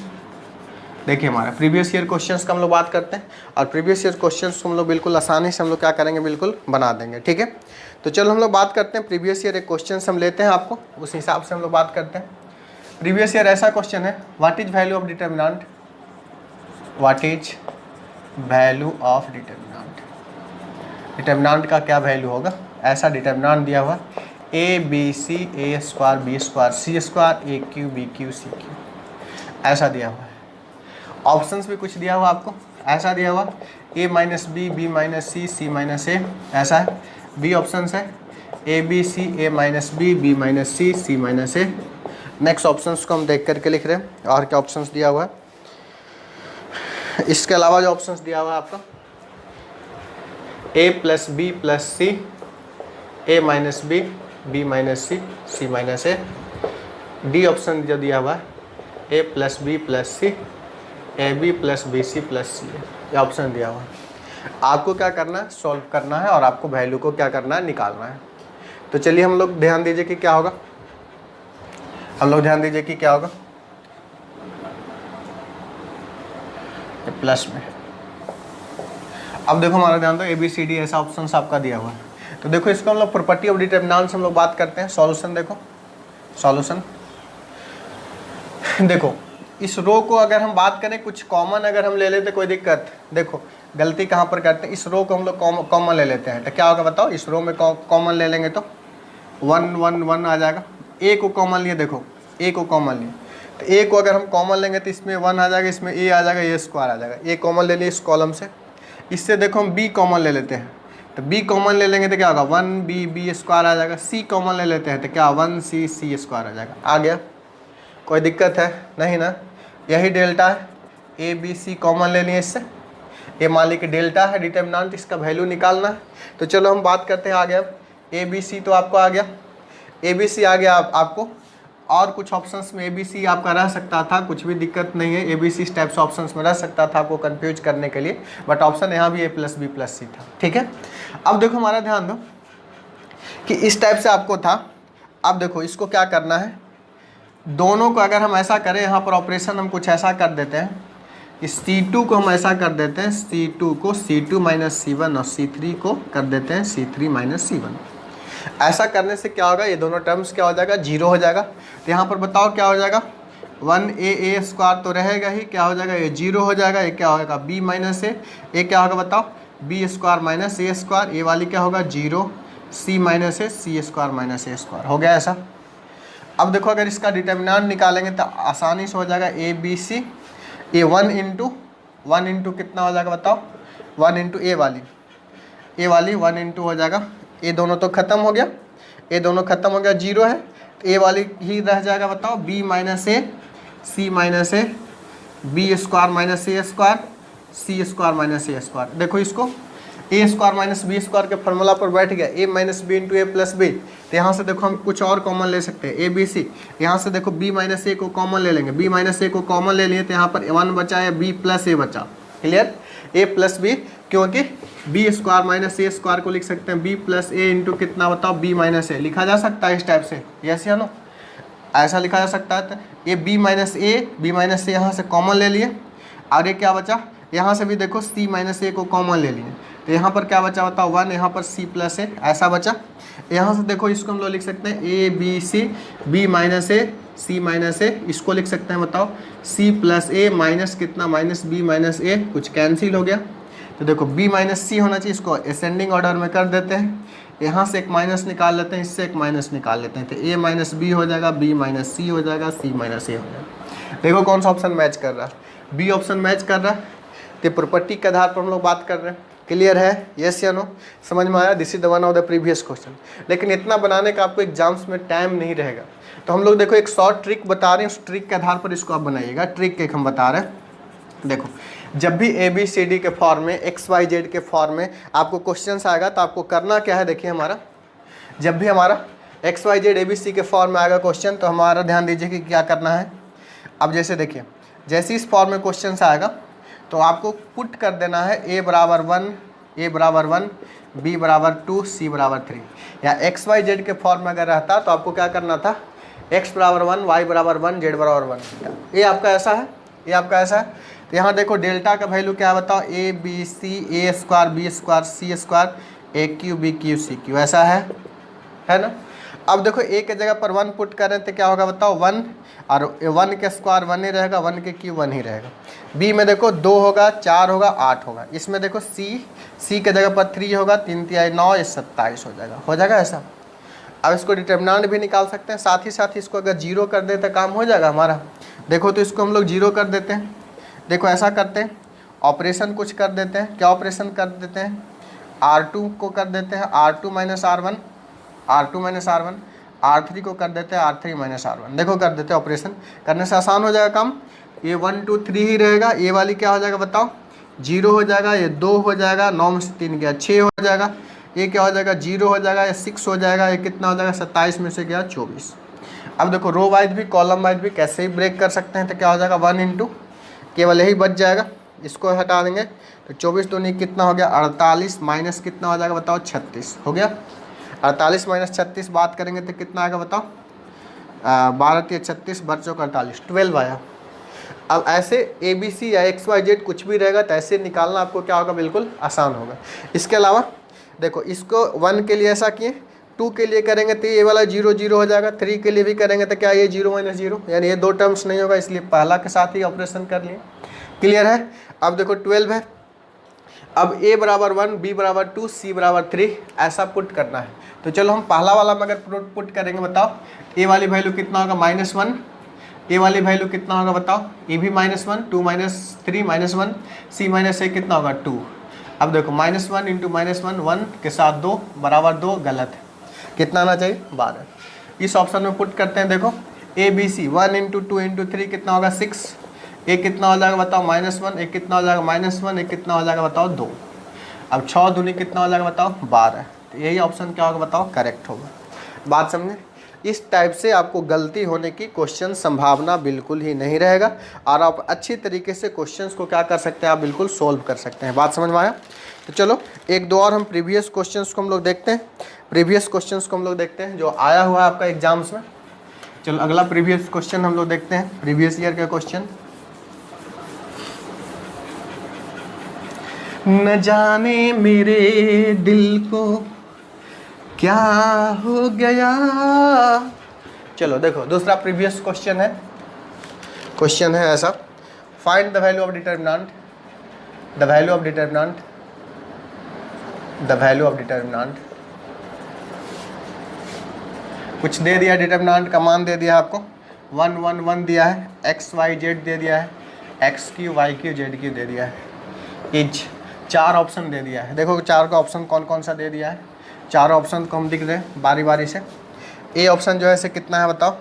देखिए, हमारा प्रीवियस ईयर क्वेश्चंस का हम लोग बात करते हैं और प्रीवियस ईयर क्वेश्चंस को हम लोग बिल्कुल आसानी से हम लोग क्या करेंगे, बिल्कुल बना देंगे। ठीक है, तो चलो हम लोग बात करते हैं प्रीवियस ईयर एक क्वेश्चन हम लेते हैं, आपको उस हिसाब से हम लोग बात करते हैं। प्रीवियस ईयर ऐसा क्वेश्चन है, what is value of determinant, what is value of determinant, determinant का क्या वैल्यू होगा। ऐसा डिटर्मिनेंट दिया हुआ A B C A square B square C square A cube B cube C cube, ऐसा दिया हुआ है। ऑप्शंस भी कुछ दिया हुआ आपको, ऐसा दिया हुआ a minus B, B minus C, C minus A, ऐसा है। बी ऑप्शन है A B C, A minus B, B minus C, C minus A. Next options को हम देख करके लिख रहे हैं और क्या ऑप्शंस दिया हुआ है। इसके अलावा जो ऑप्शंस दिया हुआ है आपका a plus B plus C, A minus B, B minus C, C minus A. D option जो दिया हुआ है a plus B plus C, A B plus B C plus C, ये ऑप्शन दिया हुआ है। आपको क्या करना है, सॉल्व करना है और आपको वैल्यू को क्या करना है, निकालना है। तो चलिए हम लोग ध्यान दीजिए कि क्या होगा, हम लोग ध्यान दीजिए कि क्या होगा। प्लस में अब देखो हमारा ध्यान दो, ए बी सी डी ऐसा ऑप्शन आपका दिया हुआ है। तो देखो इसको हम लोग प्रॉपर्टी ऑफ डिटर्मिनेंट्स हम लोग बात करते हैं। सॉल्यूशन देखो, सॉल्यूशन देखो, इस रो को अगर हम बात करें कुछ कॉमन अगर हम ले लेते कोई दिक्कत, देखो गलती कहाँ पर करते हैं, इस रो को हम लोग कॉमन ले लेते हैं तो क्या होगा बताओ। इस रो में कॉमन ले लेंगे तो 1 1 1 आ जाएगा। ए को कॉमन लिए, देखो ए को कॉमन लिए तो ए को अगर हम कॉमन लेंगे तो इसमें 1 आ जाएगा, इसमें ए आ जाएगा, ए स्क्वायर आ जाएगा। ए कॉमन ले लिए इस कॉलम से। इससे देखो हम बी कॉमन ले लेते हैं, तो बी कॉमन ले लेंगे तो क्या होगा 1b b स्क्वायर आ जाएगा। सी कॉमन ले लेते हैं तो क्या 1c c स्क्वायर आ जाएगा। आ गया, कोई दिक्कत है नहीं ना? यही डेल्टा है, ए बी सी कॉमन ले लिए इससे। ये मान ली कि डेल्टा है, डिटर्मिनेंट, इसका वैल्यू निकालना है। तो चलो हम बात करते हैं। आ गया ए बी सी, तो आपको आ गया ए बी सी आ गया आपको। और कुछ ऑप्शंस में ए बी सी आपका रह सकता था, कुछ भी दिक्कत नहीं है। ए बी सी इस टाइप से ऑप्शंस में रह सकता था आपको कंफ्यूज करने के लिए, बट ऑप्शन यहाँ भी ए प्लस बी प्लस सी था। ठीक है, अब देखो हमारा ध्यान दो कि इस टाइप से आपको था। अब देखो इसको क्या करना है, दोनों को अगर हम ऐसा करें, यहाँ पर ऑपरेशन हम कुछ ऐसा कर देते हैं कि C2 को हम ऐसा कर देते हैं, C2 को C2 माइनस C1 और C3 को कर देते हैं C3 माइनस C1। ऐसा करने से क्या होगा, ये दोनों टर्म्स क्या हो जाएगा, जीरो हो जाएगा। तो यहाँ पर बताओ क्या हो जाएगा, 1a स्क्वायर तो रहेगा ही, क्या हो जाएगा, ये जीरो हो जाएगा। ये क्या होगा, b माइनस ए क्या होगा बताओ, b square minus A square. ये वाली क्या होगा, zero, c minus A C square minus A square. हो गया ऐसा। अब देखो अगर इसका डिटर्मिनेंट निकालेंगे तो आसानी से हो जाएगा ए बी सी। ये 1 इंटू कितना हो जाएगा बताओ, 1 इंटू ए वाली 1 इंटू हो जाएगा। ये दोनों तो खत्म हो गया, ये दोनों खत्म हो गया, जीरो है। तो ए वाली ही रह जाएगा बताओ, B minus A C minus A B square minus A square C square minus A square. देखो इसको A square minus B square के फॉर्मूला पर बैठ गया, A minus B into A plus B. तो यहाँ से देखो हम कुछ और कॉमन ले सकते हैं, ए बी सी। यहाँ से देखो बी माइनस ए को कॉमन ले लेंगे, बी माइनस ए को कॉमन ले लिए तो यहाँ पर 1 बचा है, बी प्लस ए बचा। क्लियर, ए प्लस बी, क्योंकि B square minus A square को लिख सकते हैं बी प्लस ए इंटू कितना बताओ, बी माइनस ए। लिखा जा सकता है इस टाइप से, यस या नो, ऐसा लिखा जा सकता है। तो ये बी माइनस ए यहाँ से कॉमन ले लिए। आगे क्या बचा, यहाँ से भी देखो सी माइनस ए को कॉमन ले लिए, तो यहाँ पर क्या बचा बताओ 1, यहाँ पर सी प्लस ए, ऐसा बचा। यहाँ से देखो इसको हम लोग लिख सकते हैं A B C, B minus A C minus A, इसको लिख सकते हैं बताओ सी प्लस ए माइनस कितना, माइनस बी माइनस ए, कुछ कैंसिल हो गया। तो देखो बी माइनस सी होना चाहिए, इसको असेंडिंग ऑर्डर में कर देते हैं। यहाँ से एक माइनस निकाल लेते हैं, इससे एक माइनस निकाल लेते हैं, तो ए माइनस बी हो जाएगा, बी माइनस सी हो जाएगा, सी माइनस ए हो जाएगा। देखो कौन सा ऑप्शन मैच कर रहा है, बी ऑप्शन मैच कर रहा है। तो प्रॉपर्टी के आधार पर हम लोग बात कर रहे हैं। क्लियर है, यस या नो, समझ में आया? This is the one of the previous question. लेकिन इतना बनाने का आपको एग्जाम्स में टाइम नहीं रहेगा, तो हम लोग देखो एक शॉर्ट ट्रिक बता रहे हैं, उस ट्रिक के आधार पर इसको आप बनाइएगा। ट्रिक एक हम बता रहे हैं, देखो जब भी ए बी सी डी के फॉर्म में, एक्स वाई जेड के फॉर्म में आपको क्वेश्चन आएगा तो आपको करना क्या है, देखिए हमारा जब भी हमारा X Y Z A B C के फॉर्म में आएगा क्वेश्चन, तो हमारा ध्यान दीजिए कि क्या करना है। अब जैसे देखिए, जैसे इस फॉर्म में क्वेश्चन आएगा तो आपको पुट कर देना है ए बराबर 1, बी बराबर 2, सी बराबर 3। या एक्स वाई जेड के फॉर्म में अगर रहता तो आपको क्या करना था, एक्स बराबर 1, वाई बराबर 1, जेड बराबर 1। ये आपका ऐसा है, ये आपका ऐसा है। तो यहाँ देखो डेल्टा का वैल्यू क्या बताओ, A B C, A square B square C square, A cube B cube C cube, ऐसा है ना। अब देखो ए के जगह पर 1 पुट करें तो क्या होगा बताओ, 1, और 1 के स्क्वायर 1 ही रहेगा, 1 के क्यूब 1 ही रहेगा। बी में देखो 2 होगा, 4 होगा, 8 होगा। इसमें देखो सी के जगह पर 3 होगा, 3 3 9, ये 27 हो जाएगा ऐसा। अब इसको डिटर्मिनेंट भी निकाल सकते हैं, साथ ही साथ इसको अगर जीरो कर दे तो काम हो जाएगा हमारा। देखो तो इसको हम लोग जीरो कर देते हैं। देखो ऐसा करते हैं, ऑपरेशन कुछ कर देते हैं। क्या ऑपरेशन कर देते हैं, R2 को कर देते हैं R2 minus R1, R2 minus R1, R3 को कर देते हैं R3 माइनस R1। देखो कर देते हैं, ऑपरेशन करने से आसान हो जाएगा काम। ये 1 2 3 ही रहेगा, ये वाली क्या हो जाएगा बताओ, 0 हो जाएगा, ये 2 हो जाएगा, 9 में से 3 गया 6 हो जाएगा, ये क्या हो जाएगा 0 हो जाएगा, ये 6 हो जाएगा, ये कितना हो जाएगा 27 में से गया 24। अब देखो रो वाइज भी कॉलम वाइज भी कैसे ही ब्रेक कर सकते हैं। तो क्या हो जाएगा 1 इंटू, केवल यही बच जाएगा, इसको हटा देंगे तो 24 दूनी कितना हो गया 48, माइनस कितना हो जाएगा बताओ 36 हो गया। 48 माइनस 36 बात करेंगे तो कितना आएगा बताओ, 12 3 36, बच्चों का 48, 12 आया। अब ऐसे ए बी सी या एक्स वाई जेड कुछ भी रहेगा तो ऐसे निकालना आपको क्या होगा, बिल्कुल आसान होगा। इसके अलावा देखो इसको 1 के लिए ऐसा किए, 2 के लिए करेंगे तो ये वाला 0 0 हो जाएगा, 3 के लिए भी करेंगे तो क्या ये 0 माइनस 0, यानी ये 2 टर्म्स नहीं होगा, इसलिए पहला के साथ ही ऑपरेशन कर लिए। क्लियर है। अब देखो 12 है, अब a बराबर 1, b बराबर 2, c बराबर 3 ऐसा पुट करना है। तो चलो हम पहला वाला में अगर पुट करेंगे बताओ, a वाली वैल्यू कितना होगा -1, ए वाली वैल्यू कितना होगा बताओ, ए भी -1, 2 -3 -1, सी -a कितना होगा 2। अब देखो -1 इंटू -1, 1 के साथ 2 बराबर 2, गलत है, कितना आना चाहिए 12। इस ऑप्शन में पुट करते हैं, देखो A B C 1 into 2 into 3 कितना होगा 6, ए कितना हो जाएगा बताओ -1, ए कितना हो जाएगा -1, ए कितना हो जाएगा बताओ 2। अब 6 दूनी कितना हो जाएगा बताओ 12, तो यही ऑप्शन क्या होगा बताओ करेक्ट होगा। बात समझे, इस टाइप से आपको गलती होने की क्वेश्चन संभावना बिल्कुल ही नहीं रहेगा और आप अच्छी तरीके से क्वेश्चंस को क्या कर सकते हैं, आप बिल्कुल सोल्व कर सकते हैं। बात समझ में आया? तो चलो एक दो और हम प्रीवियस क्वेश्चंस को हम लोग देखते हैं, प्रीवियस क्वेश्चंस को हम लोग देखते हैं जो आया हुआ है आपका एग्जाम्स में। चलो अगला प्रीवियस क्वेश्चन हम लोग देखते हैं, प्रीवियस ईयर का क्वेश्चन। न जाने मेरे दिल को क्या हो गया। चलो देखो दूसरा प्रीवियस क्वेश्चन है ऐसा, find the value of determinant, the value of determinant, the value of determinant. कुछ दे दिया, डिटर्मिनेंट का मान दे दिया आपको 1 1 1 दिया है, x y z दे दिया है, x q y q z q दे दिया है, इज 4 ऑप्शन दे दिया है। देखो 4 का ऑप्शन कौन कौन सा दे दिया है, 4 ऑप्शन को हम दिख रहे हैं बारी बारी से। ए ऑप्शन जो है से कितना है बताओ,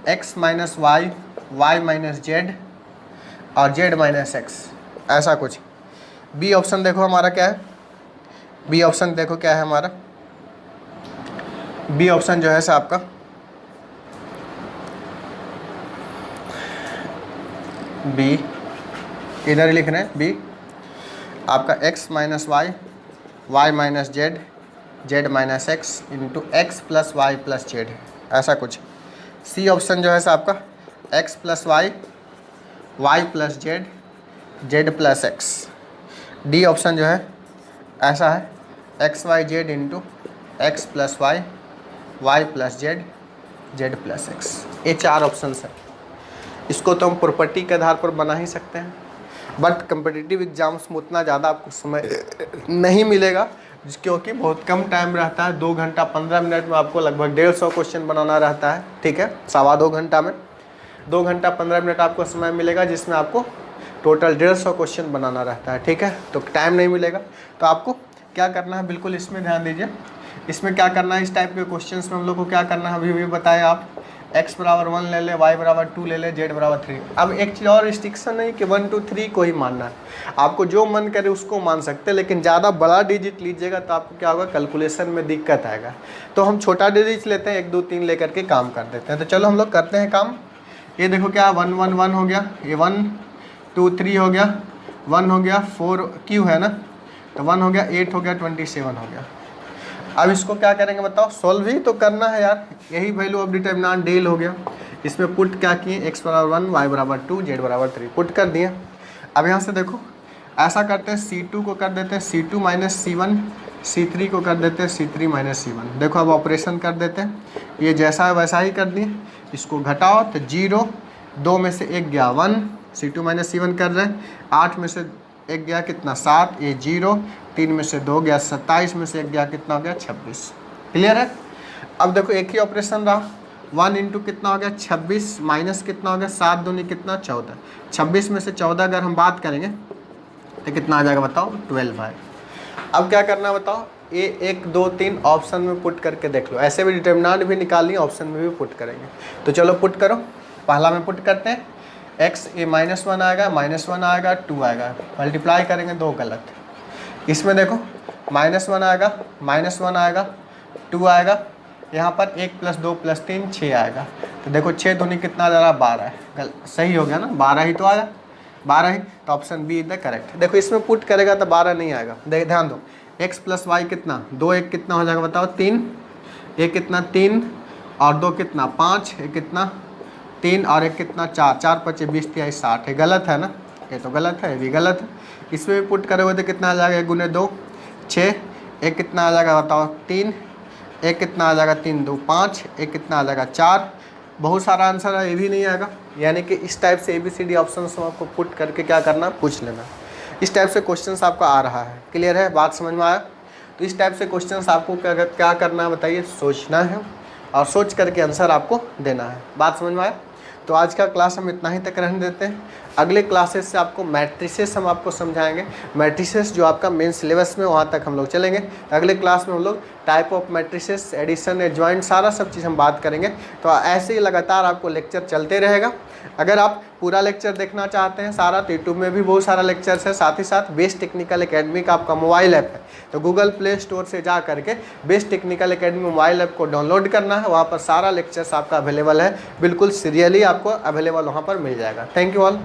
x minus Y, Y minus Z और z माइनस एक्स, ऐसा कुछ। बी ऑप्शन देखो हमारा क्या है, बी ऑप्शन देखो क्या है हमारा, बी ऑप्शन जो है से आपका बी, इधर ही लिख रहे हैं बी आपका x minus Y, Y minus Z, Z minus X into X plus Y plus Z, ऐसा कुछ। सी ऑप्शन जो है सो आपका x plus Y, Y plus Z, Z plus X. D option जो है ऐसा है X Y Z into X plus Y, Y plus Z, Z plus X. ये 4 ऑप्शन है। इसको तो हम प्रॉपर्टी के आधार पर बना ही सकते हैं, बट कम्पिटिटिव एग्जाम्स में उतना ज़्यादा आपको समय नहीं मिलेगा क्योंकि बहुत कम टाइम रहता है। 2 घंटा 15 मिनट में आपको लगभग 150 क्वेश्चन बनाना रहता है, ठीक है। 2.25 घंटा में 2 घंटा 15 मिनट आपको समय मिलेगा जिसमें आपको टोटल 150 क्वेश्चन बनाना रहता है, ठीक है। तो टाइम नहीं मिलेगा, तो आपको क्या करना है बिल्कुल इसमें ध्यान दीजिए। इसमें क्या करना है, इस टाइप के क्वेश्चंस में हम लोग को क्या करना है अभी भी बताएं आप। x बराबर 1 ले ले, y बराबर 2 ले ले, z बराबर 3। अब एक चीज़ और रिस्ट्रिक्शन नहीं कि 1 2 3 को ही मानना है, आपको जो मन करे उसको मान सकते हैं, लेकिन ज़्यादा बड़ा डिजिट लीजिएगा तो आपको क्या होगा, कैलकुलेशन में दिक्कत आएगा। तो हम छोटा डिजिट लेते हैं, 1 2 3 लेकर के काम कर देते हैं। तो चलो हम लोग करते हैं काम। ये देखो क्या 1 1 1 हो गया, ये 1 2 3 हो गया, 1 हो गया, 4 क्यू है ना, तो 1 हो गया, 8 हो गया, 27 हो गया। अब इसको क्या करेंगे बताओ, सोल्व ही तो करना है यार। यही वैल्यू ऑफ डिटर्मिनेंट डेल हो गया। इसमें पुट क्या किए, x बराबर 1, y बराबर 2, z बराबर 3 पुट कर दिए। अब यहाँ से देखो ऐसा करते हैं, C2 को कर देते हैं C2 माइनस C1, C3 को कर देते हैं C3 माइनस C1। देखो अब ऑपरेशन कर देते हैं, ये जैसा है वैसा ही कर दिए। इसको घटाओ तो 0, 2 में से 1 गया 1, C2 माइनस C1 कर रहे हैं। 8 में से 1 गया कितना 7, ये 0, 3 में से 2 गया 27, में से 1 गया कितना हो गया 26। क्लियर है। अब देखो एक ही ऑपरेशन रहा, 1 इंटू कितना हो गया 26 माइनस कितना हो गया 7 दूनी कितना 14, 26 में से 14 अगर हम बात करेंगे तो कितना आ जाएगा बताओ 12 है। अब क्या करना है बताओ, ये 1 2 3 ऑप्शन में पुट करके देख लो। ऐसे भी डिटर्मिनेंट भी निकालनी, ऑप्शन में भी पुट करेंगे। तो चलो पुट करो, पहला में पुट करते हैं, x ये -1 आएगा, -1 आएगा, 2 आएगा, मल्टीप्लाई करेंगे 2 गलत। इसमें देखो -1 आएगा, -1 आएगा, 2 आएगा, यहाँ पर 1 + 2 + 3 6 आएगा। तो देखो 6 दूनी कितना आ जा रहा है 12 है, सही हो गया ना, 12 ही तो आया, 12 ही, तो option B is the correct. देखो इसमें पुट करेगा तो 12 नहीं आएगा, ध्यान दो, x + y कितना 2, 1 कितना हो जाएगा बताओ 3, 1 कितना 3 और 2 कितना 5, 1 कितना 3 और 1 कितना 4, 4 5 20 23 60 है, गलत है ना, ये तो गलत है, ये भी गलत है। इसमें भी पुट करोगे तो कितना आ जाएगा, 1 × 2 6, 1 कितना आ जाएगा बताओ 3, 1 कितना आ जाएगा 3 2 5, 1 कितना आ जाएगा 4। बहुत सारा आंसर है, ये भी नहीं आएगा। यानी कि इस टाइप से ABCD ऑप्शन आपको पुट करके क्या करना, पूछ लेना। इस टाइप से क्वेश्चन आपका आ रहा है, क्लियर है, बात समझ में आया। तो इस टाइप से क्वेश्चन आपको क्या करना है बताइए, सोचना है और सोच करके आंसर आपको देना है। बात समझ में आया। तो आज का क्लास हम इतना ही तक रहने देते हैं। अगले क्लासेस से आपको मैट्रिसेस हम आपको समझाएंगे। मैट्रिसेस जो आपका मेन सिलेबस में वहाँ तक हम लोग चलेंगे। अगले क्लास में हम लोग type of matrices, addition, adjoint, सारा सब चीज़ हम बात करेंगे। तो ऐसे ही लगातार आपको लेक्चर चलते रहेगा। अगर आप पूरा लेक्चर देखना चाहते हैं सारा, तो यूट्यूब में भी बहुत सारा लेक्चर्स है। साथ ही साथ बेस्ट टेक्निकल एकेडमी का आपका मोबाइल ऐप है, तो गूगल प्ले स्टोर से जा करके best Technical academy mobile app को डाउनलोड करना है। वहाँ पर सारा लेक्चर्स आपका अवेलेबल है, बिल्कुल सीरियली आपको अवेलेबल वहाँ पर मिल जाएगा। Thank you all.